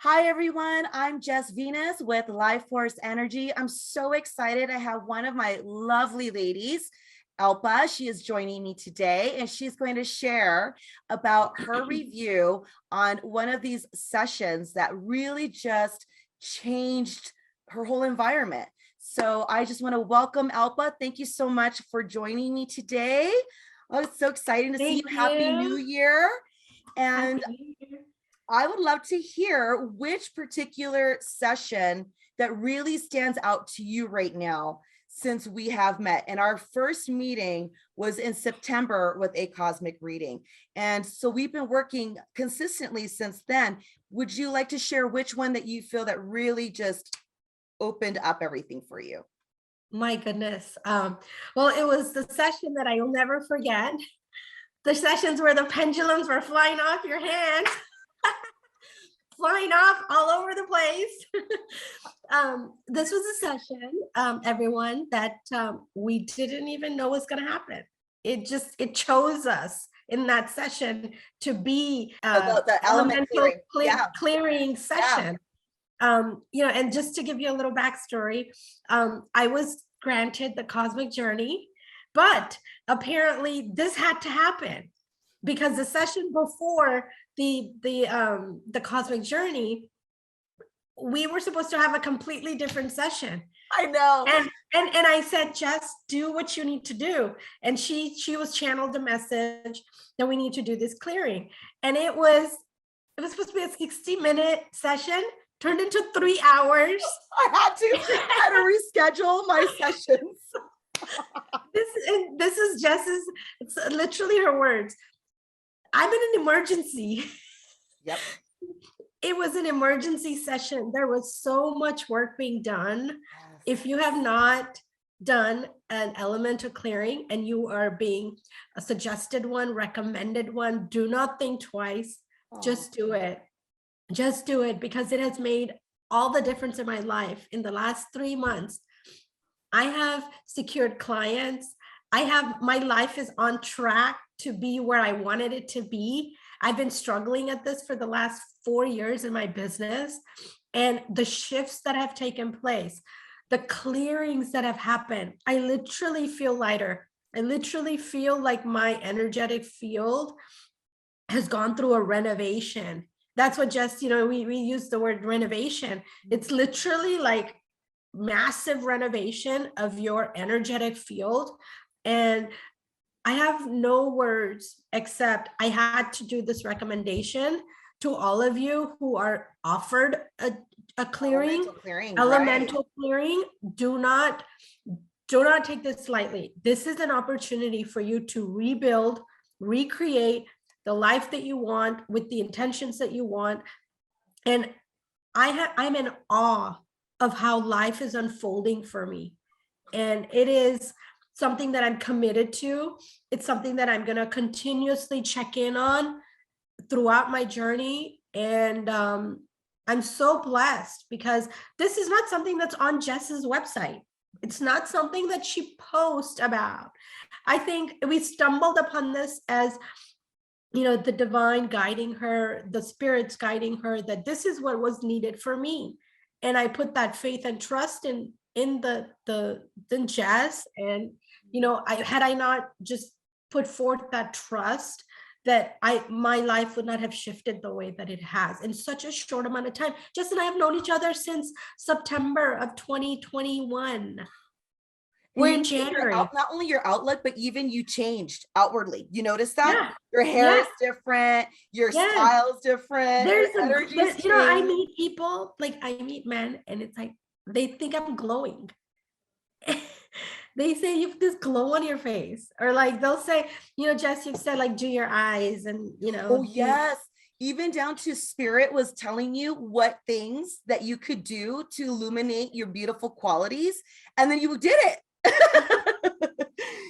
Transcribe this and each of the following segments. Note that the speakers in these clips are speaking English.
Hi, everyone. I'm Jess Venus with Life Force Energy. I'm so excited. I have one of my lovely ladies, Alpa. She is joining me today, and she's going to share about her review on one of these sessions that really just changed her whole environment. So I just want to welcome Alpa. Thank you so much for joining me today. Oh, it's so exciting to see you. Happy New Year. And I would love to hear which particular session that really stands out to you right now since we have met. And our first meeting was in September with a cosmic reading. And so we've been working consistently since then. Would you like to share which one that you feel that really just opened up everything for you? My goodness. Well, it was the session that I will never forget. The sessions where the pendulums were flying off your hands. Flying off all over the place. This was a session, everyone, that we didn't even know was going to happen. It chose us in that session to be the element clearing session. Yeah. And just to give you a little backstory, I was granted the cosmic journey, but apparently this had to happen because the session before the cosmic journey, we were supposed to have a completely different session. I know. And I said, Jess, do what you need to do. And she was channeled a message that we need to do this clearing. And it was supposed to be a 60-minute session, turned into 3 hours. I had to reschedule my sessions. This is Jess's, it's literally her words. I'm in an emergency. Yep. It was an emergency session. There was so much work being done. Yes. If you have not done an elemental clearing and you are being a suggested one, recommended one, do not think twice. Oh. Just do it. Just do it because it has made all the difference in my life. In the last 3 months, I have secured clients. My life is on track to be where I wanted it to be. I've been struggling at this for the last 4 years in my business, and the shifts that have taken place, the clearings that have happened, I literally feel lighter. I literally feel like my energetic field has gone through a renovation. That's what Jess, we use the word renovation. It's literally like massive renovation of your energetic field. And I have no words except I had to do this recommendation to all of you who are offered a clearing, elemental clearing. Do not take this lightly. This is an opportunity for you to rebuild, recreate the life that you want with the intentions that you want. And I'm in awe of how life is unfolding for me. And it is something that I'm committed to. It's something that I'm going to continuously check in on throughout my journey. And I'm so blessed because this is not something that's on Jess's website. It's not something that she posts about. I think we stumbled upon this as, the divine guiding her, the spirits guiding her, that this is what was needed for me. And I put that faith and trust in Jess. And had I not just put forth that trust, that my life would not have shifted the way that it has in such a short amount of time. Jess and I have known each other since September of 2021. We're in January. Not only your outlook, but even you changed outwardly. You notice that? Yeah. Your hair is different. Your style's different. I meet people, like I meet men, and it's like they think I'm glowing. They say you have this glow on your face, or like they'll say, Jess, you've said like do your eyes, and Oh yes, even down to spirit was telling you what things that you could do to illuminate your beautiful qualities, and then you did it.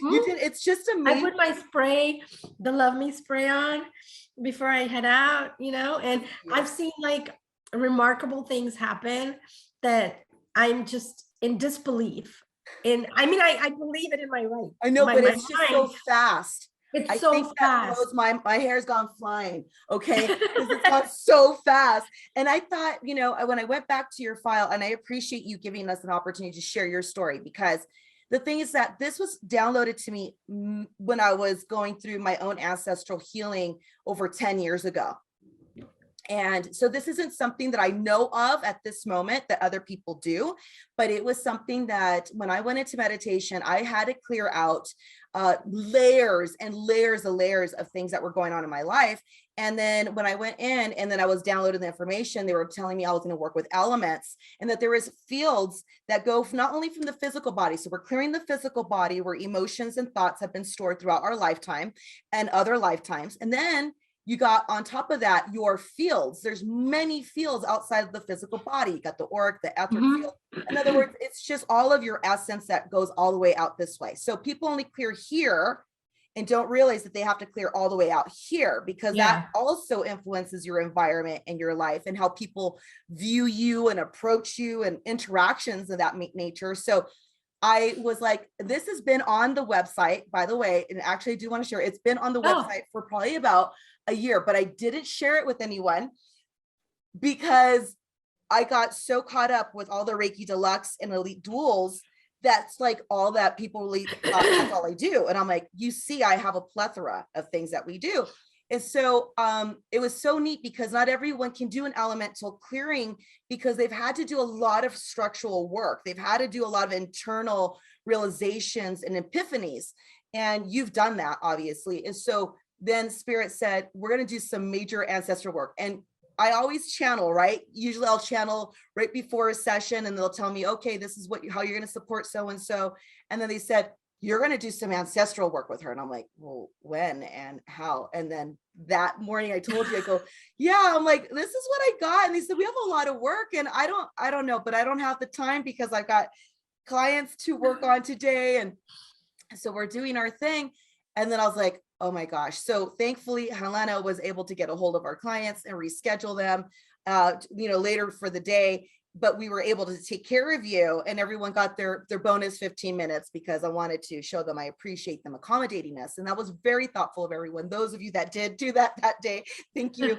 You did. It's just amazing. I put my spray, the Love Me spray on before I head out, and I've seen like remarkable things happen that I'm just in disbelief. I believe it in my right. I know, but it's just so fast. It's I so think that fast. blows my hair's gone flying. Okay. Because it's gone so fast. And I thought, you know, when I went back to your file, and I appreciate you giving us an opportunity to share your story, because the thing is that this was downloaded to me when I was going through my own ancestral healing over 10 years ago. And so this isn't something that I know of at this moment that other people do, but it was something that when I went into meditation, I had to clear out layers and layers of things that were going on in my life. And then when I went in and then I was downloading the information, they were telling me I was going to work with elements, and that there is fields that go not only from the physical body. So we're clearing the physical body where emotions and thoughts have been stored throughout our lifetime and other lifetimes. And then you got on top of that your fields. There's many fields outside of the physical body. You got the auric, the etheric field. In other words, it's just all of your essence that goes all the way out this way. So people only clear here and don't realize that they have to clear all the way out here, because that also influences your environment and your life and how people view you and approach you and interactions of that nature. So I was like, this has been on the website, by the way, and actually I do want to share, it's been on the website for probably about a year, but I didn't share it with anyone because I got so caught up with all the Reiki Deluxe and Elite Duels. That's like all that people really, that's all I do. And I'm like, you see, I have a plethora of things that we do. And so it was so neat because not everyone can do an elemental clearing because they've had to do a lot of structural work. They've had to do a lot of internal realizations and epiphanies. And you've done that, obviously. And so then Spirit said, we're going to do some major ancestral work. And I always channel, right? Usually I'll channel right before a session and they'll tell me, okay, this is how you're going to support so-and-so. And then they said, you're going to do some ancestral work with her. And I'm like, well, when and how? And then that morning I told you, I go, yeah, I'm like, this is what I got. And they said, we have a lot of work. And I don't know, but I don't have the time because I've got clients to work on today. And so we're doing our thing. And then I was like, oh my gosh. So thankfully, Helena was able to get a hold of our clients and reschedule them, later for the day. But we were able to take care of you, and everyone got their bonus 15 minutes because I wanted to show them I appreciate them accommodating us. And that was very thoughtful of everyone. Those of you that did do that day, thank you.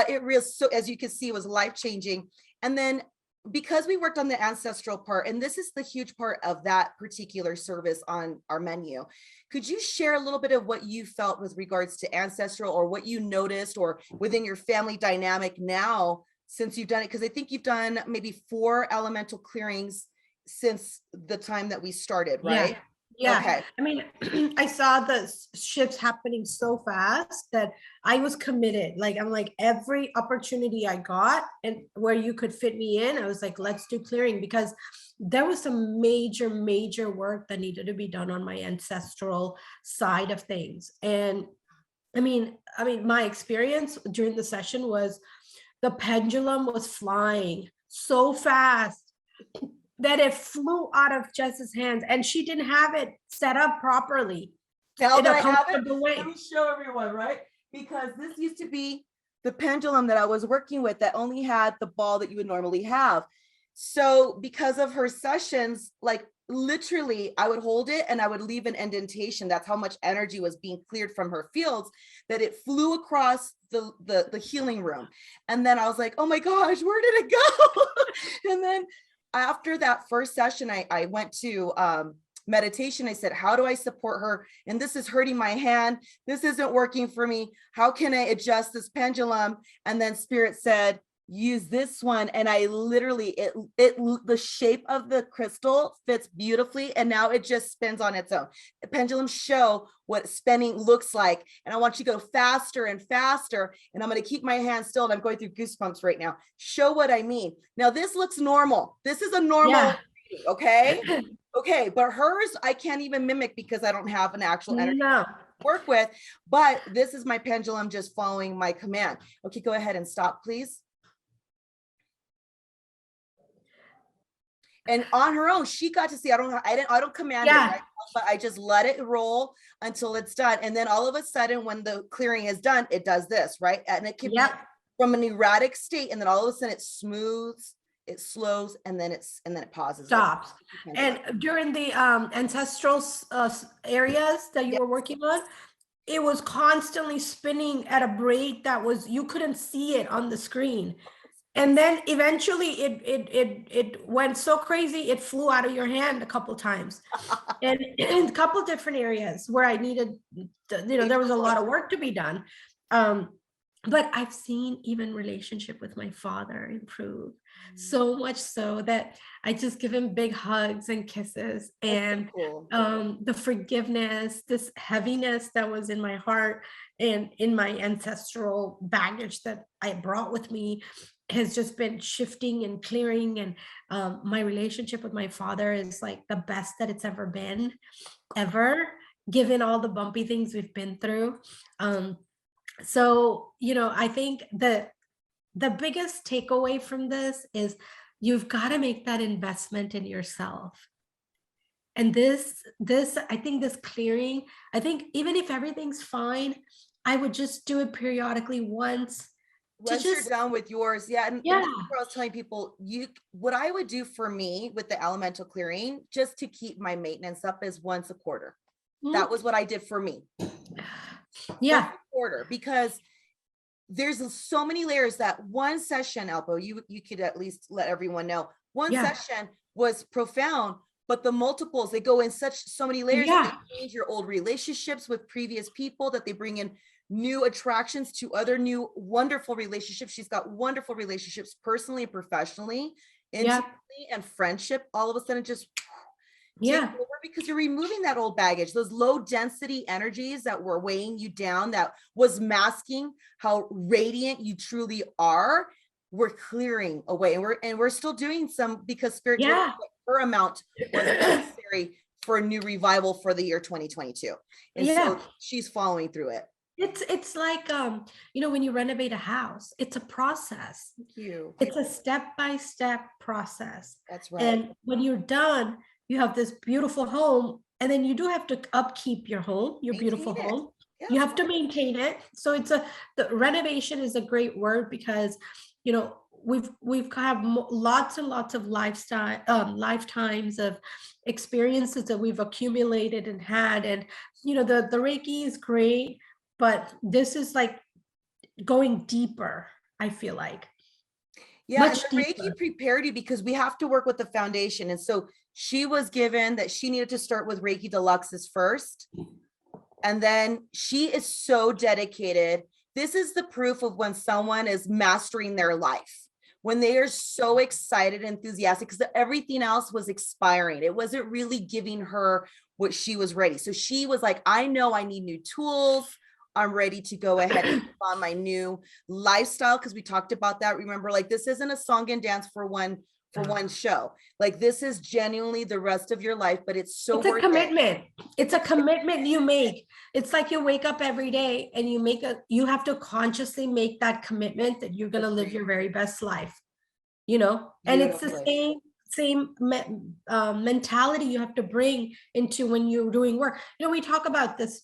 It really, so as you can see, was life-changing. And then because we worked on the ancestral part, and this is the huge part of that particular service on our menu, could you share a little bit of what you felt with regards to ancestral, or what you noticed, or within your family dynamic now since you've done it? Because I think you've done maybe 4 elemental clearings since the time that we started, right? Yeah. Okay. I mean, I saw the shifts happening so fast that I was committed. Like, I'm like, every opportunity I got and where you could fit me in, I was like, let's do clearing, because there was some major work that needed to be done on my ancestral side of things. And I mean, my experience during the session was the pendulum was flying so fast that it flew out of Jess's hands, and she didn't have it set up properly. Now that I have it, let me show everyone, right? Because this used to be the pendulum that I was working with that only had the ball that you would normally have. So because of her sessions, like literally I would hold it and I would leave an indentation. That's how much energy was being cleared from her fields, that it flew across the healing room. And then I was like, oh my gosh, where did it go? And then after that first session, I went to meditation. I said, how do I support her? And this is hurting my hand. This isn't working for me. How can I adjust this pendulum? And then Spirit said, use this one. And I literally, the shape of the crystal fits beautifully. And now it just spins on its own. The pendulums show what spinning looks like. And I want you to go faster and faster. And I'm going to keep my hand still. And I'm going through goosebumps right now. Show what I mean. Now this looks normal. This is a normal, okay? Okay, but hers, I can't even mimic because I don't have an actual energy to work with. But this is my pendulum just following my command. Okay, go ahead and stop, please. And on her own, she got to see, I don't command it, right? But I just let it roll until it's done. And then all of a sudden, when the clearing is done, it does this, right? And it can be from an erratic state. And then all of a sudden it smooths, it slows, and then it pauses. Stops. And during the ancestral areas that you were working on, it was constantly spinning at a rate that was, you couldn't see it on the screen. And then eventually it went so crazy, it flew out of your hand a couple times. And in a couple different areas where I needed, there was a lot of work to be done. But I've seen even relationship with my father improve so much so that I just give him big hugs and kisses. And cool. The forgiveness, this heaviness that was in my heart and in my ancestral baggage that I brought with me has just been shifting and clearing. And my relationship with my father is like the best that it's ever been, ever, given all the bumpy things we've been through. So, I think that the biggest takeaway from this is you've got to make that investment in yourself. And I think this clearing, I think even if everything's fine, I would just do it periodically once you're done with yours. Yeah. And yeah. I was telling people, what I would do for me with the elemental clearing, just to keep my maintenance up, is once a quarter. That was what I did for me. Yeah. Once a quarter, because there's so many layers that one session, Alpa, you could at least let everyone know, one session was profound, but the multiples, they go in so many layers. That they change your old relationships with previous people, that they bring in new attractions to other new wonderful relationships. She's got wonderful relationships personally and professionally, intimately, and friendship. All of a sudden just take over, because you're removing that old baggage, those low density energies that were weighing you down, that was masking how radiant you truly are. We're clearing away, and we're still doing some, because Spirit told us her amount was necessary for a new revival for the year 2022. And so she's following through it. It's like, when you renovate a house, it's a process. Thank you. It's a step-by-step process. That's right. And when you're done, you have this beautiful home, and then you do have to upkeep your home, your beautiful home. You have to maintain it. So the renovation is a great word, because, we've have lots and lots of lifetimes of experiences that we've accumulated and had. And, the Reiki is great, but this is like going deeper, I feel like. Yeah, and the Reiki prepared you, because we have to work with the foundation. And so she was given that she needed to start with Reiki Deluxes first. And then she is so dedicated. This is the proof of when someone is mastering their life, when they are so excited, enthusiastic, because everything else was expiring. It wasn't really giving her what she was ready. So she was like, I know I need new tools. I'm ready to go ahead and on my new lifestyle, because we talked about that. Remember, like, this isn't a song and dance for one show. Like, this is genuinely the rest of your life, but it's so worth a commitment. It's a commitment you make. It's like you wake up every day and you have to consciously make that commitment that you're going to live your very best life, and it's the same mentality you have to bring into when you're doing work. We talk about this,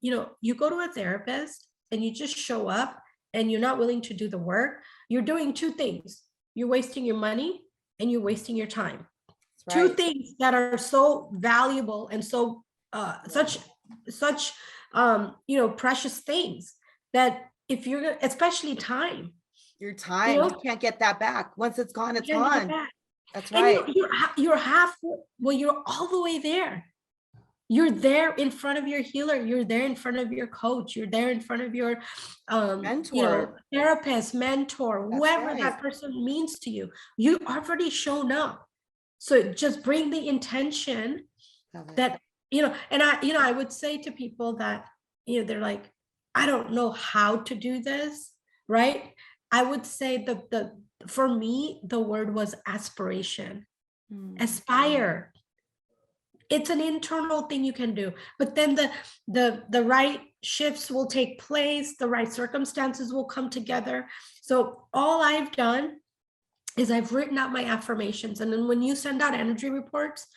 you go to a therapist and you just show up and you're not willing to do the work. You're doing two things. You're wasting your money and you're wasting your time. Two things that are so valuable and so such precious things, that if you're, especially time, your time, you can't get that back. Once it's gone, it's gone. That's right. And you're you're all the way there. You're there in front of your healer. You're there in front of your coach. You're there in front of your mentor, therapist, mentor, whoever that person means to you. You already shown up. So just bring the intention that, and I would say to people that, they're like, I don't know how to do this, right? I would say for me, the word was aspiration. Aspire. It's an internal thing you can do, but then the right shifts will take place, the right circumstances will come together. So all I've done is I've written out my affirmations, and then when you send out energy reports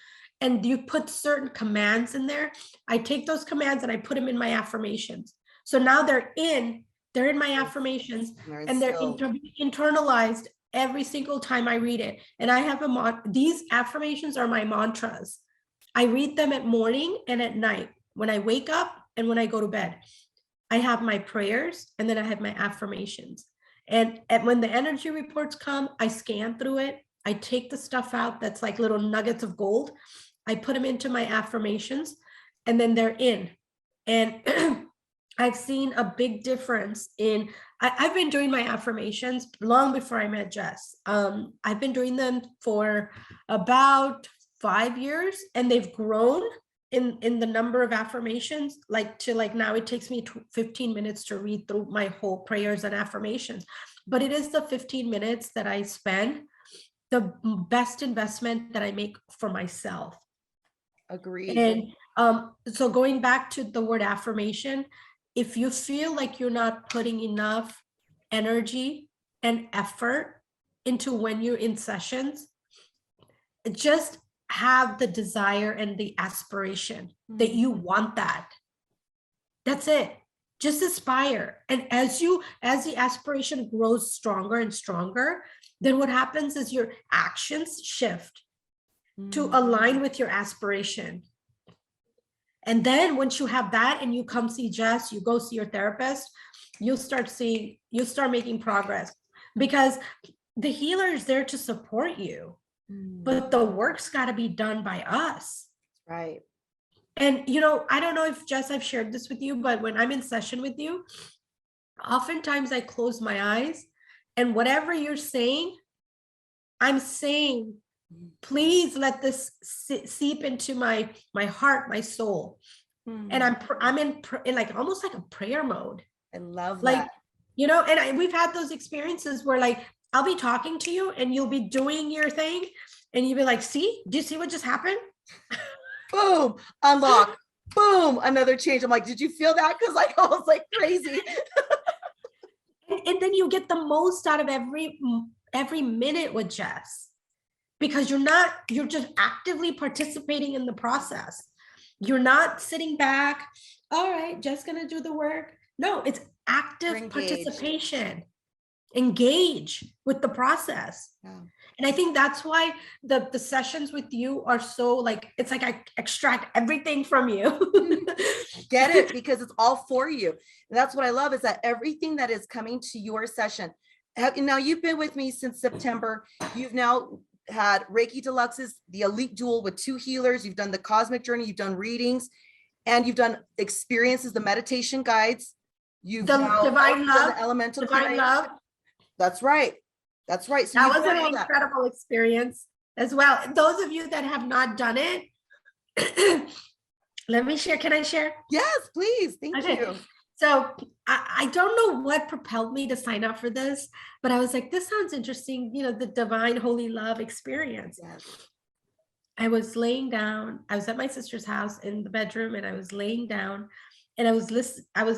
and you put certain commands in there, I take those commands and I put them in my affirmations. So now they're in my affirmations, and they're internalized every single time I read it. And I have these affirmations are my mantras. I read them at morning and at night, when I wake up and when I go to bed. I have my prayers, and then I have my affirmations. And when the energy reports come, I scan through it. I take the stuff out that's like little nuggets of gold. I put them into my affirmations, and then they're in. And I've seen a big difference in, I've been doing my affirmations long before I met Jess. I've been doing them for about 5 years, and they've grown in the number of affirmations, like now it takes me 15 minutes to read through my whole prayers and affirmations. But it is the 15 minutes that I spend, the best investment that I make for myself. Agreed. And so going back to the word affirmation, if you feel like you're not putting enough energy and effort into when you're in sessions, just have the desire and the aspiration that you want that. That's it. Just aspire. And as the aspiration grows stronger and stronger, then what happens is your actions shift to align with your aspiration. And then once you have that and you come see Jess, you go see your therapist, you'll start making progress, because the healer is there to support you, but the work's got to be done by us. Right. And, I don't know if Jess, I've shared this with you, but when I'm in session with you, oftentimes I close my eyes, and whatever you're saying, I'm saying, please let this seep into my heart, my soul. And I'm in like almost like a prayer mode. I love like, that. And we've had those experiences where like, I'll be talking to you and you'll be doing your thing and you'll be like, see, do you see what just happened? Boom, unlock, boom, another change. I'm like, did you feel that? Because like I was like crazy. and then you get the most out of every minute with Jess, because you're just actively participating in the process. You're not sitting back, all right, just gonna do the work. No, it's active participation. Engage with the process. Yeah. And I think that's why the sessions with you are so like, it's like I extract everything from you. Get it? Because it's all for you. And that's what I love, is that everything that is coming to your session. Now you've been with me since September. You've now had Reiki Deluxes, the Elite Duel with 2 healers. You've done the Cosmic Journey. You've done readings, and you've done experiences, the meditation guides. You've done Divine Love, the elemental Divine Love. That's right. That's right. So that was an incredible experience as well. Those of you that have not done it, let me share. Can I share? Yes, please. Thank you. So I don't know what propelled me to sign up for this, but I was like, this sounds interesting. The Divine Holy Love experience. Yes. I was laying down. I was at my sister's house in the bedroom, and I was laying down, and I was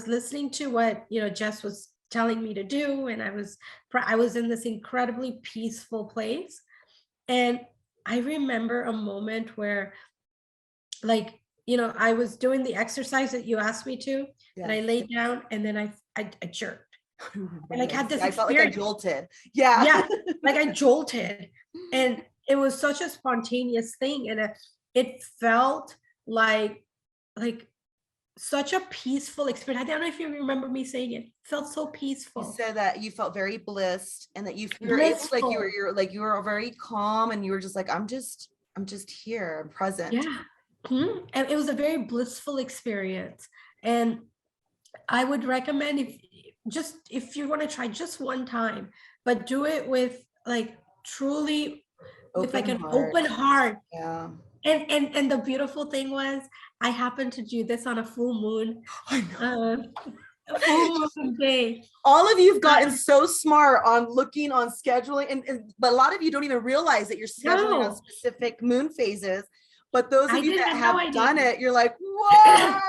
listening to what Jess was telling me to do, and I was in this incredibly peaceful place. And I remember a moment where, like, I was doing the exercise that you asked me to, and I laid down, and then I jerked. And like had this I felt like I jolted. Yeah. Yeah, like I jolted. And it was such a spontaneous thing, and it felt like such a peaceful experience. I don't know if you remember me saying it. It felt so peaceful. You said that you felt very blissed, and that you were able, like you were very calm, and you were just like, I'm just here, I'm present. Yeah. And it was a very blissful experience. And I would recommend, if you want to try just one time, but do it with like truly with like an open heart. Yeah. And the beautiful thing was, I happened to do this on a full moon. A full moon day. All of you've gotten so smart on looking on scheduling, but a lot of you don't even realize that you're scheduling on specific moon phases. But those of you that have done it, you're like, whoa.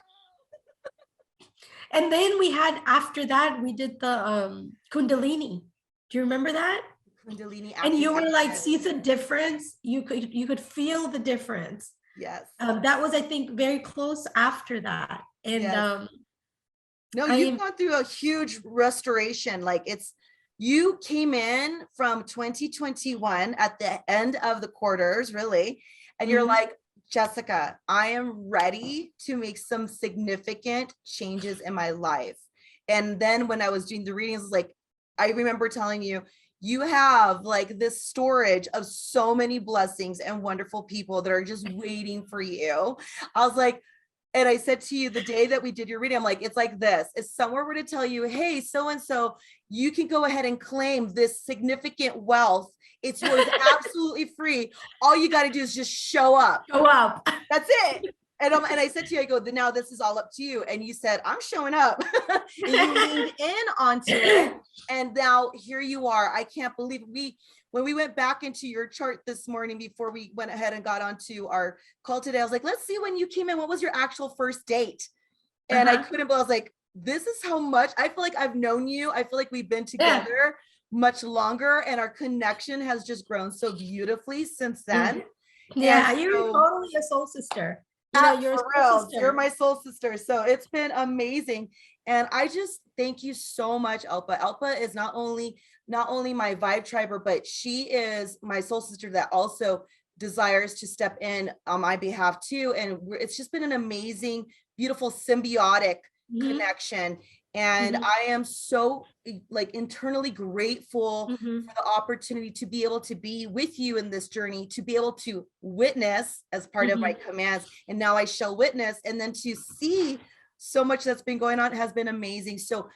And then we had, after that, we did the Kundalini. Do you remember that? Kundalini. And you were like, see the difference? You could feel the difference. Yes. That was, I think, very close after that. And yes. No, you've gone through a huge restoration. Like you came in from 2021 at the end of the quarters, really. And you're like, Jessica, I am ready to make some significant changes in my life. And then when I was doing the readings, like, I remember telling you, you have like this storage of so many blessings and wonderful people that are just waiting for you. I was like, and I said to you the day that we did your reading, I'm like, it's like this. If someone were to tell you, hey, so-and-so, you can go ahead and claim this significant wealth. It's yours absolutely free. All you got to do is just show up. Show up. That's it. And I said to you, I go, now this is all up to you. And you said, I'm showing up. And you leaned in onto it. And now here you are. I can't believe when we went back into your chart this morning before we went ahead and got onto our call today, I was like, let's see when you came in, what was your actual first date? And I couldn't, but I was like, this is how much I feel like I've known you. I feel like we've been together much longer, and our connection has just grown so beautifully since then. Yeah, you're totally a soul sister. You know, you're for real. You're my soul sister. So it's been amazing. And I just thank you so much, Alpa. Alpa is not only my vibe triber, but she is my soul sister that also desires to step in on my behalf too. And it's just been an amazing, beautiful, symbiotic connection. And I am so like internally grateful for the opportunity to be able to be with you in this journey, to be able to witness as part of my commands. And now I shall witness, and then to see so much that's been going on has been amazing. So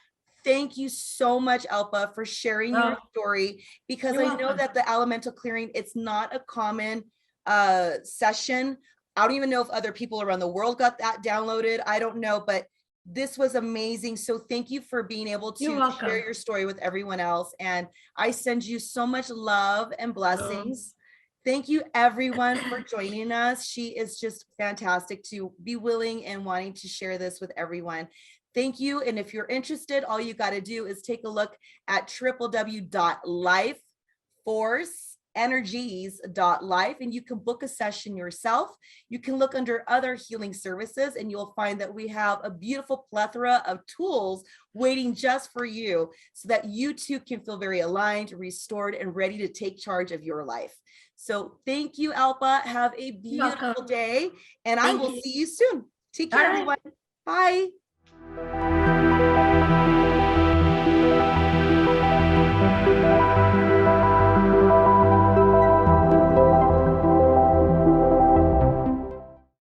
thank you so much, Alpa, for sharing your story, because I know that the elemental clearing, it's not a common session. I don't even know if other people around the world got that downloaded. I don't know, but this was amazing. So thank you for being able to share your story with everyone else. And I send you so much love and blessings. Thank you everyone for joining us. She is just fantastic to be willing and wanting to share this with everyone. Thank you. And if you're interested, all you got to do is take a look at www.lifeforceenergies.life, and you can book a session yourself. You can look under other healing services, and you'll find that we have a beautiful plethora of tools waiting just for you, so that you too can feel very aligned, restored, and ready to take charge of your life. So thank you, Alpa. Have a beautiful day, and I will see you soon. Take care, everyone. Bye.